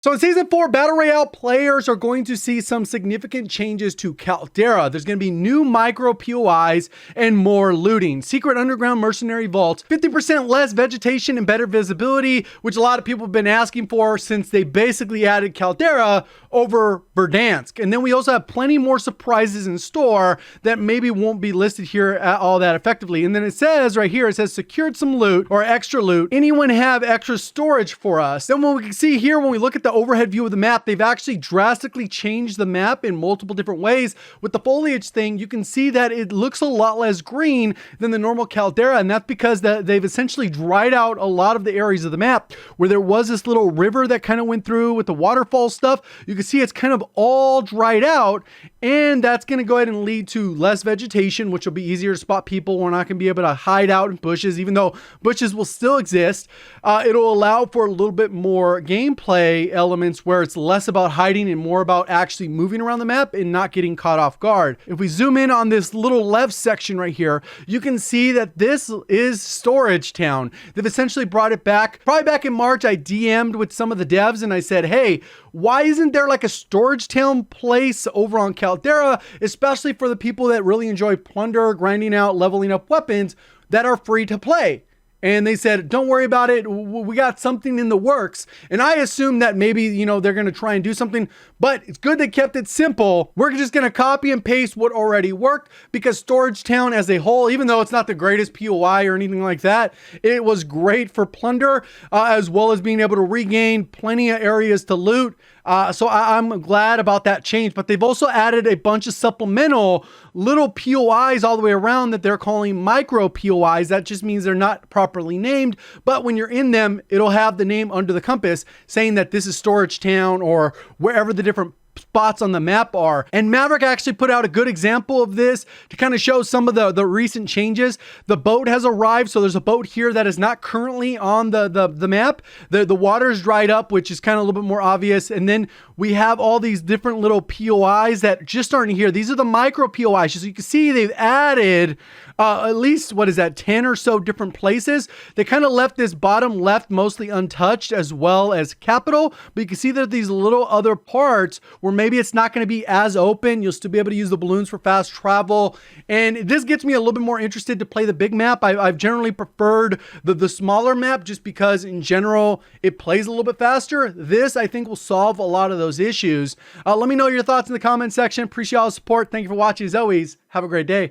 So in Season 4, Battle Royale players are going to see some significant changes to Caldera. There's going to be new micro POIs and more looting. Secret underground mercenary vaults, 50% less vegetation and better visibility, which a lot of people have been asking for since they basically added Caldera over Verdansk. And then we also have plenty more surprises in store that maybe won't be listed here all that effectively. And then it says right here, it says secured some loot or extra loot. Anyone have extra storage for us? Then what we can see here when we look at the overhead view of the map, they've actually drastically changed the map in multiple different ways. With the foliage thing, you can see that it looks a lot less green than the normal Caldera, and that's because they've essentially dried out a lot of the areas of the map where there was this little river that kind of went through with the waterfall stuff. You can see it's kind of all dried out, and that's going to go ahead and lead to less vegetation, which will be easier to spot people. We're not going to be able to hide out in bushes, even though bushes will still exist. It'll allow for a little bit more gameplay elements where it's less about hiding and more about actually moving around the map and not getting caught off guard. If we zoom in on this little left section right here, you can see that this is Storage Town. They've essentially brought it back. Probably back in March, I DM'd with some of the devs and I said, hey, why isn't there like a Storage Town place over on Caldera, especially for the people that really enjoy plunder, grinding out, leveling up weapons that are free to play? And they said, don't worry about it. We got something in the works. And I assumed that maybe, you know, they're going to try and do something, but it's good they kept it simple. We're just going to copy and paste what already worked, because Storage Town as a whole, even though it's not the greatest POI or anything like that, it was great for plunder, as well as being able to regain plenty of areas to loot. So I'm glad about that change, but they've also added a bunch of supplemental little POIs all the way around that they're calling micro POIs. That just means they're not properly named, but when you're in them, it'll have the name under the compass saying that this is Storage Town or wherever the different spots on the map are. And Maverick actually put out a good example of this to kind of show some of the recent changes. The boat has arrived, so there's a boat here that is not currently on the map. The water's dried up, which is kind of a little bit more obvious. And then we have all these different little POIs that just aren't here. These are the micro POIs. So you can see they've added at least, 10 or so different places. They kind of left this bottom left mostly untouched, as well as capital, but you can see that these little other parts where maybe it's not going to be as open. You'll still be able to use the balloons for fast travel. And this gets me a little bit more interested to play the big map. I've generally preferred the smaller map just because in general, it plays a little bit faster. This, I think, will solve a lot of those issues. Let me know your thoughts in the comment section. Appreciate all the support. Thank you for watching. As always, have a great day.